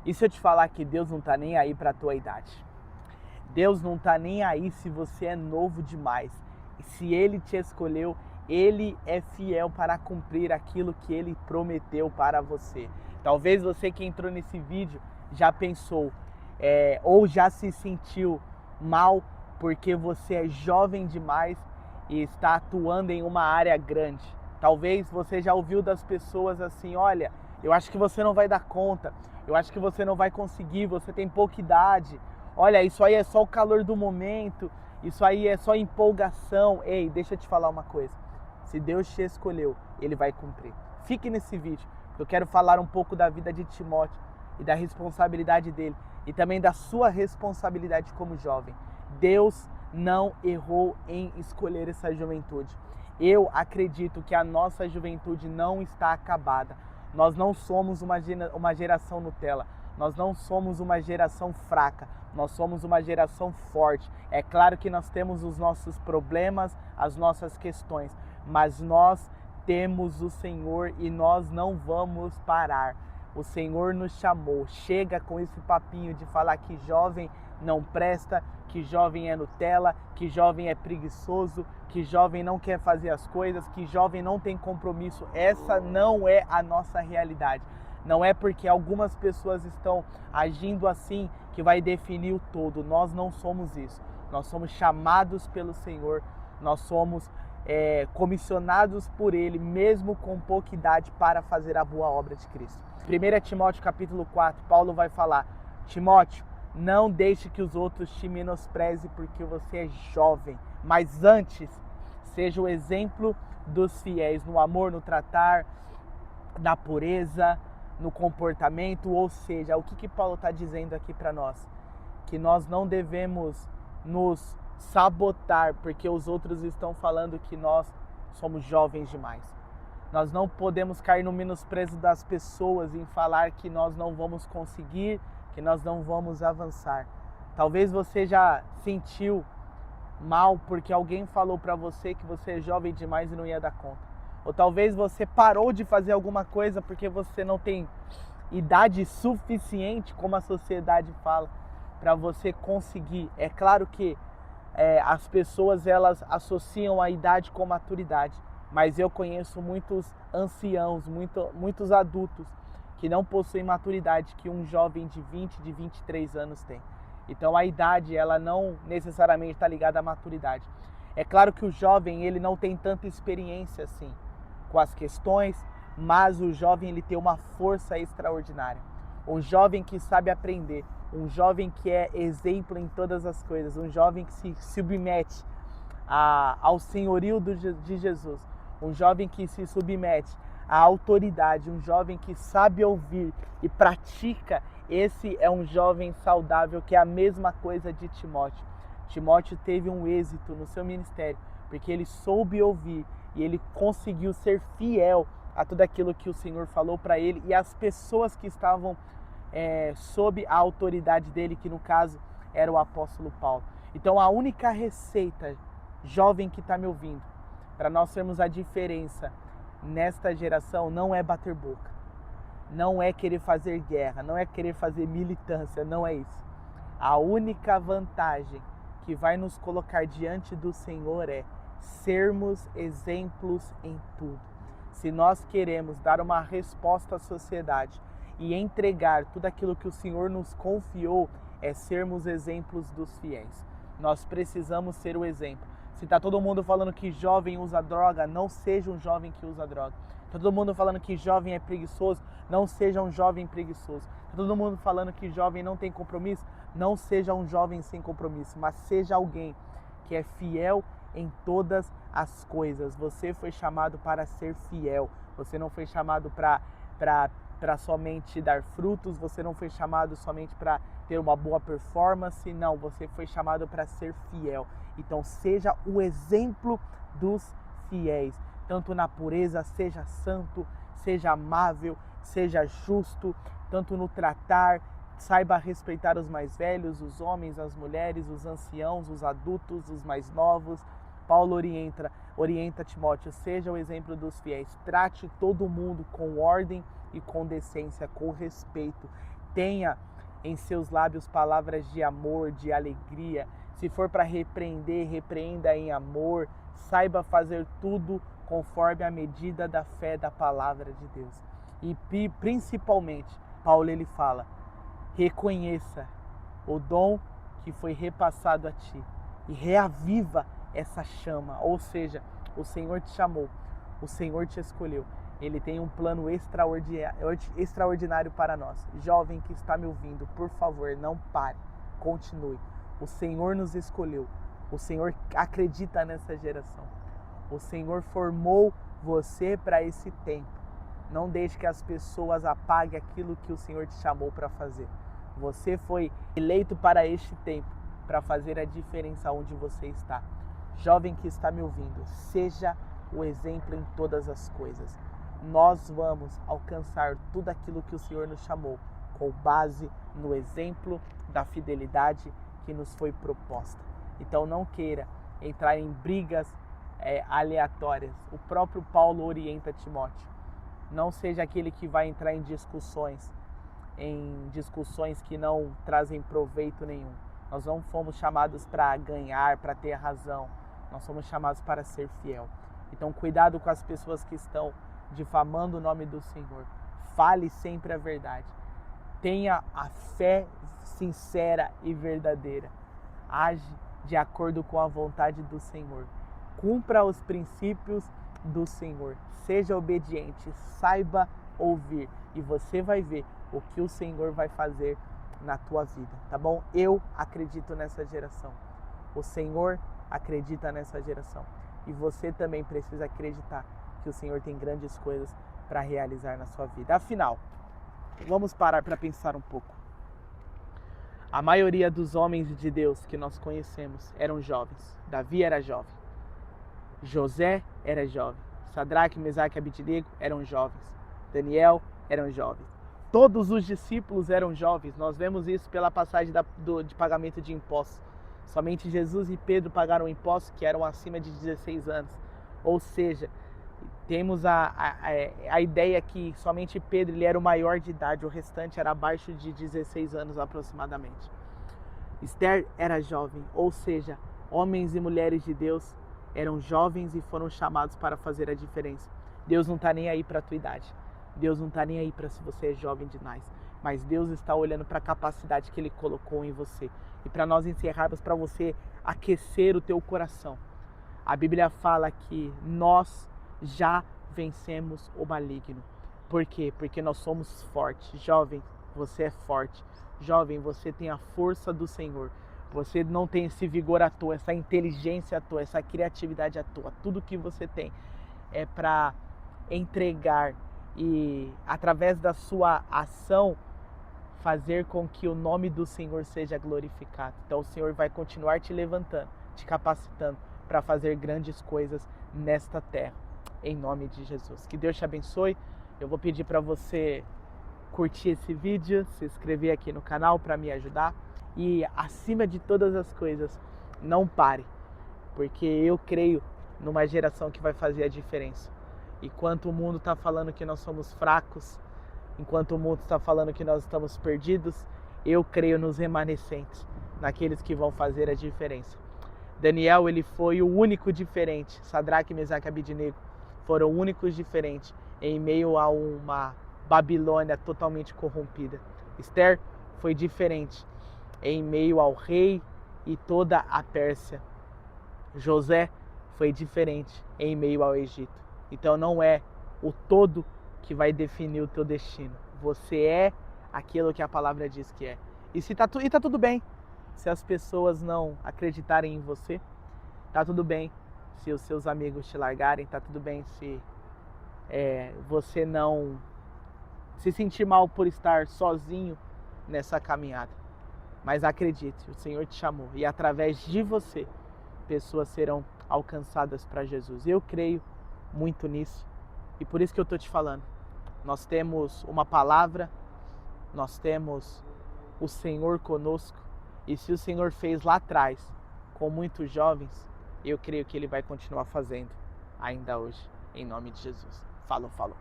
E se eu te falar que Deus não está nem aí para a tua idade? Deus não está nem aí se você é novo demais. E se Ele te escolheu, Ele é fiel para cumprir aquilo que Ele prometeu para você. Talvez você que entrou nesse vídeo já pensou ou já se sentiu mal porque você é jovem demais e está atuando em uma área grande. Talvez você já ouviu das pessoas assim: olha, eu acho que você não vai dar conta, eu acho que você não vai conseguir, você tem pouca idade, olha, isso aí é só o calor do momento, isso aí é só empolgação. Ei, deixa eu te falar uma coisa, se Deus te escolheu, Ele vai cumprir. Fique nesse vídeo, eu quero falar um pouco da vida de Timóteo e da responsabilidade dele e também da sua responsabilidade como jovem. Deus não errou em escolher essa juventude. Eu acredito que a nossa juventude não está acabada. Nós não somos uma geração Nutella. Nós não somos uma geração fraca. Nós somos uma geração forte. É claro que nós temos os nossos problemas, as nossas questões, mas nós temos o Senhor e nós não vamos parar. O Senhor nos chamou. Chega com esse papinho de falar que jovem não presta, que jovem é Nutella, que jovem é preguiçoso, que jovem não quer fazer as coisas, que jovem não tem compromisso. Essa não é a nossa realidade. Não é porque algumas pessoas estão agindo assim que vai definir o todo. Nós não somos isso. Nós somos chamados pelo Senhor, nós somos comissionados por Ele, mesmo com pouca idade, para fazer a boa obra de Cristo. 1 Timóteo capítulo 4, Paulo vai falar: Timóteo, não deixe que os outros te menosprezem porque você é jovem, mas antes seja o exemplo dos fiéis no amor, no tratar, na pureza, no comportamento. Ou seja, o que Paulo está dizendo aqui para nós? Que nós não devemos nos sabotar porque os outros estão falando que nós somos jovens demais. Nós não podemos cair no menosprezo das pessoas em falar que nós não vamos conseguir, que nós não vamos avançar. Talvez você já sentiu mal porque alguém falou para você que você é jovem demais e não ia dar conta. Ou talvez você parou de fazer alguma coisa porque você não tem idade suficiente, como a sociedade fala, para você conseguir. É claro que as pessoas elas associam a idade com maturidade, mas eu conheço muitos anciãos, muitos adultos que não possuem maturidade que um jovem de 20, de 23 anos tem. Então a idade ela não necessariamente está ligada à maturidade. É claro que o jovem ele não tem tanta experiência assim com as questões, mas o jovem ele tem uma força extraordinária. Um jovem que sabe aprender, um jovem que é exemplo em todas as coisas, um jovem que se submete ao senhorio de Jesus, um jovem que se submete à autoridade, um jovem que sabe ouvir e pratica. Esse é um jovem saudável, que é a mesma coisa de Timóteo. Timóteo teve um êxito no seu ministério, porque ele soube ouvir e ele conseguiu ser fiel a tudo aquilo que o Senhor falou para ele e as pessoas que estavam sob a autoridade dele, que no caso era o apóstolo Paulo. Então a única receita, jovem que está me ouvindo, para nós termos a diferença nesta geração, não é bater boca, não é querer fazer guerra, não é querer fazer militância, não é isso. A única vantagem que vai nos colocar diante do Senhor é sermos exemplos em tudo. Se nós queremos dar uma resposta à sociedade e entregar tudo aquilo que o Senhor nos confiou, é sermos exemplos dos fiéis. Nós precisamos ser o exemplo. Se está todo mundo falando que jovem usa droga, não seja um jovem que usa droga. Está todo mundo falando que jovem é preguiçoso, não seja um jovem preguiçoso. Está todo mundo falando que jovem não tem compromisso, não seja um jovem sem compromisso, mas seja alguém que é fiel em todas as coisas. Você foi chamado para ser fiel. Você não foi chamado para somente dar frutos, você não foi chamado somente para ter uma boa performance, não, você foi chamado para ser fiel. Então seja o exemplo dos fiéis, tanto na pureza, seja santo, seja amável, seja justo, tanto no tratar, saiba respeitar os mais velhos, os homens, as mulheres, os anciãos, os adultos, os mais novos. Paulo orienta Timóteo, seja o exemplo dos fiéis, trate todo mundo com ordem e com decência, com respeito. tenha em seus lábios palavras de amor, de alegria. Se for para repreender, repreenda em amor. Saiba fazer tudo conforme a medida da fé da palavra de Deus. E principalmente, Paulo ele fala, reconheça o dom que foi repassado a ti e reaviva essa chama. Ou seja, o Senhor te chamou, o Senhor te escolheu. Ele tem um plano extraordinário para nós. Jovem que está me ouvindo, por favor, não pare, continue. O Senhor nos escolheu, o Senhor acredita nessa geração. O Senhor formou você para esse tempo. Não deixe que as pessoas apaguem aquilo que o Senhor te chamou para fazer. Você foi eleito para este tempo, para fazer a diferença onde você está. Jovem que está me ouvindo, seja o exemplo em todas as coisas. Nós vamos alcançar tudo aquilo que o Senhor nos chamou, com base no exemplo da fidelidade que nos foi proposta. Então não queira entrar em brigas aleatórias. O próprio Paulo orienta Timóteo. Não seja aquele que vai entrar em discussões que não trazem proveito nenhum. Nós não fomos chamados para ganhar, para ter razão. Nós somos chamados para ser fiel. Então cuidado com as pessoas que estão difamando o nome do Senhor. Fale sempre a verdade. Tenha a fé sincera e verdadeira. Age de acordo com a vontade do Senhor. Cumpra os princípios do Senhor. Seja obediente, saiba ouvir. E você vai ver o que o Senhor vai fazer na tua vida, tá bom? Eu acredito nessa geração. O Senhor acredita nessa geração. E você também precisa acreditar que o Senhor tem grandes coisas para realizar na sua vida. Afinal, vamos parar para pensar um pouco. A maioria dos homens de Deus que nós conhecemos eram jovens. Davi era jovem. José era jovem. Sadraque, Mesaque e Abednego eram jovens. Daniel eram jovens. Todos os discípulos eram jovens. Nós vemos isso pela passagem de pagamento de impostos. Somente Jesus e Pedro pagaram impostos que eram acima de 16 anos. Ou seja, temos a ideia que somente Pedro ele era o maior de idade, o restante era abaixo de 16 anos aproximadamente. Esther era jovem, ou seja, homens e mulheres de Deus eram jovens e foram chamados para fazer a diferença. Deus não está nem aí para a tua idade. Deus não está nem aí para se você é jovem demais. Mas Deus está olhando para a capacidade que Ele colocou em você. E para nós encerrarmos, para você aquecer o teu coração. A Bíblia fala que nós já vencemos o maligno. Por quê? Porque nós somos fortes. Jovem, você é forte. Jovem, você tem a força do Senhor. Você não tem esse vigor à toa, essa inteligência à toa, essa criatividade à toa. Tudo que você tem é para entregar e, através da sua ação, fazer com que o nome do Senhor seja glorificado. Então o Senhor vai continuar te levantando, te capacitando para fazer grandes coisas nesta terra, em nome de Jesus. Que Deus te abençoe. Eu vou pedir para você curtir esse vídeo, se inscrever aqui no canal para me ajudar. E acima de todas as coisas, não pare, porque eu creio numa geração que vai fazer a diferença. Enquanto o mundo está falando que nós somos fracos, enquanto o mundo está falando que nós estamos perdidos, eu creio nos remanescentes, naqueles que vão fazer a diferença. Daniel, ele foi o único diferente. Sadraque, Mesaque e Abednego foram únicos diferentes em meio a uma Babilônia totalmente corrompida. Esther foi diferente em meio ao rei e toda a Pérsia. José foi diferente em meio ao Egito. Então não é o todo que vai definir o teu destino. Você é aquilo que a palavra diz que é. E tá tudo bem se as pessoas não acreditarem em você. Tá tudo bem se os seus amigos te largarem. Tá tudo bem se você não se sentir mal por estar sozinho nessa caminhada. Mas acredite, o Senhor te chamou e através de você, pessoas serão alcançadas para Jesus. Eu creio muito nisso e por isso que eu estou te falando. Nós temos uma palavra, nós temos o Senhor conosco e se o Senhor fez lá atrás com muitos jovens, eu creio que Ele vai continuar fazendo ainda hoje, em nome de Jesus. Falou.